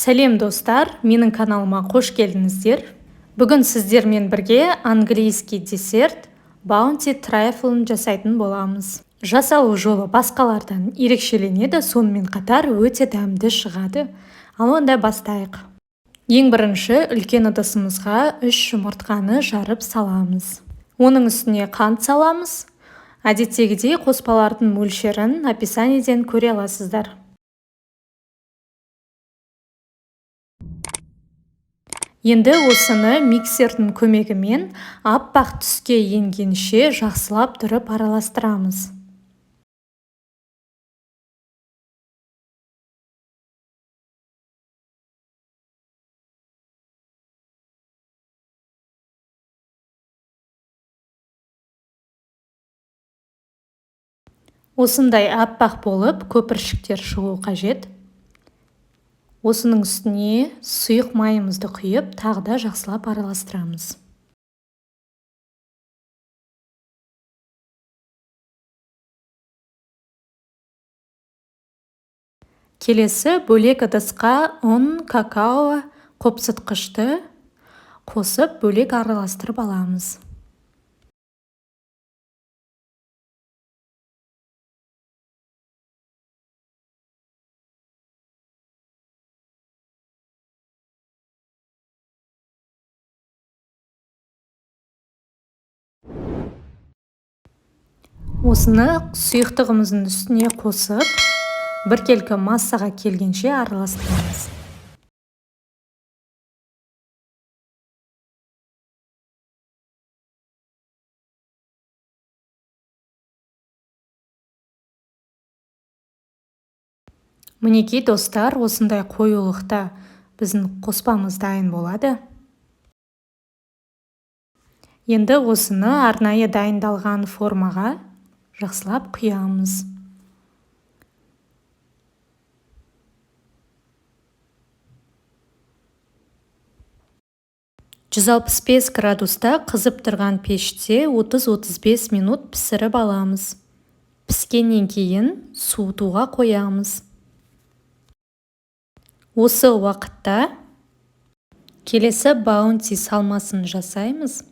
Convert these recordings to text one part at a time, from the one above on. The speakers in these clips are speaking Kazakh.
Сәлем достар, менің каналыма қош келдіңіздер. Бүгін сіздермен бірге английский десерт Bounty Trifle'ын жасайтын боламыз. Жасалу жолы басқалардан ерекшеленеді, сонымен қатар өте дәмді шығады. Ал онда бастайық. Ең бірінші үлкен ыдысымызға 3 жұмыртқаны жарып саламыз. Оның үстіне қант саламыз. Әдеттегідей қоспалардың мөлшерін описаниеден көре аласыздар. Енді осыны миксердің көмегімен аппақ түске енгенше жақсылап тұрып араластырамыз. Осындай аппақ болып, көпіршіктер шығу қажет. Осының үстіне сұйық майымызды құйып, тағы да жақсылап араластырамыз. Келесі бөлек ыдысқа ұн, какао, қопсытқышты қосып, бөлек араластырып аламыз. Осыны сұйықтығымыздың үстіне қосып, біркелкі массаға келгенше араластырамыз. Мінекей достар, осындай қоюлықта біздің қоспамыз дайын болады. Енді осыны арнайы дайындалған формаға жақсылап құямыз. градуста қызып тұрған пеште 30-35 минут пісіріп аламыз. Піскеннен кейін суытуға қоямыз. Осы уақытта келесі Bounty салмасын жасаймыз.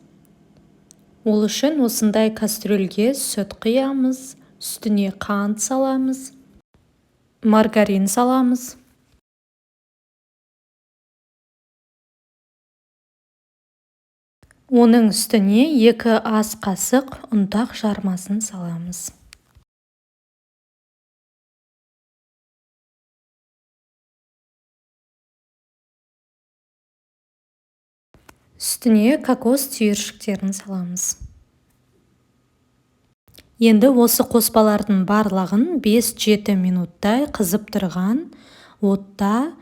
Ол үшін осындай кастрюльге сүт құямыз, үстіне қант саламыз, маргарин саламыз. Оның үстіне 2 ас қасық ұнтақ жармасын саламыз. Үстіне кокос түйіршіктерін саламыз. Енді осы қоспалардың барлығын 5-7 минуттай қызып тұрған отта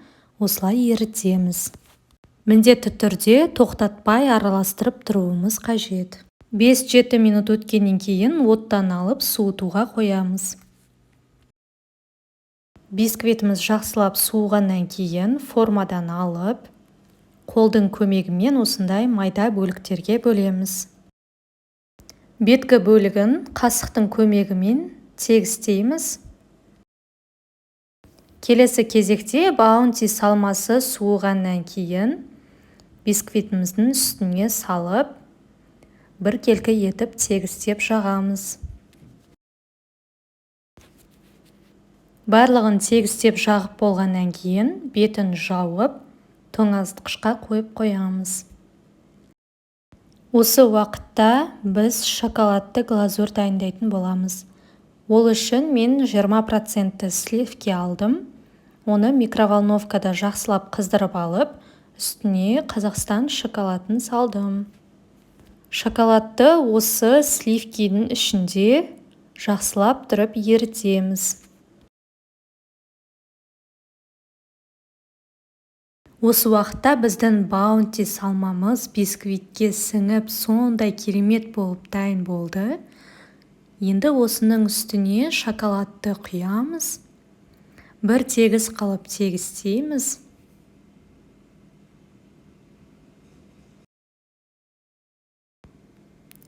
осылай ерітеміз. Міндетті түрде тоқтатпай араластырып тұруымыз қажет. 5-7 минут өткеннен кейін оттан алып суытуға қоямыз. Бисквитіміз жақсылап суығаннан кейін формадан алып, қолдың көмегімен осындай майда бөліктерге бөлеміз. Беткі бөлігін қасықтың көмегімен тегістейміз. Келесі кезекте Bounty салмасы суығаннан кейін бисквитіміздің үстіне салып, біркелкі етіп тегістеп жағамыз. Барлығын тегістеп жағып болғаннан кейін бетін жауып, тоңазытқышқа қойып қоямыз. Осы уақытта біз шоколадты глазур дайындайтын боламыз. Ол үшін мен 20% сливки алдым. Оны микроволновкада жақсылап қыздырып алып, үстіне Қазақстан шоколадын салдым. Шоколадты осы сливкінің ішінде жақсылап тұрып ерітеміз. Осы уақытта біздің Bounty салмамыз бисквитке сіңіп, сондай керемет болып дайын болды. Енді осының үстіне шоколадты құямыз. Бір тегіс қалып тегістейміз.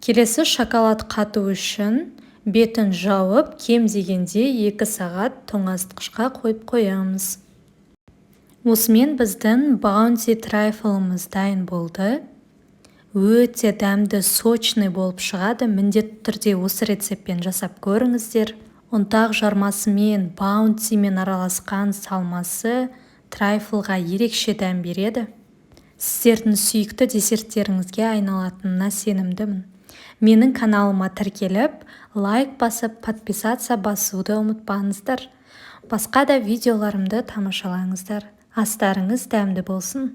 Келесі шоколад қату үшін бетін жауып, кем дегенде 2 сағат тоңазытқышқа қойып қоямыз. Осымен біздің баунти трайфлымыз дайын болды. Өте дәмді, сочный болып шығады. Міндетті түрде осы рецептпен жасап көріңіздер. Ұнтақ жармасы мен баунтимен араласқан салмасы трайфлға ерекше дәм береді. Сіздердің сүйікті десерттеріңізге айналатынына сенімдімін. Менің каналыма тіркеліп, лайк басып, подписаться басуды ұмытпаңыздар. Басқа да видеоларымды тамашалаңыздар. Астарыңыз дәмді болсын.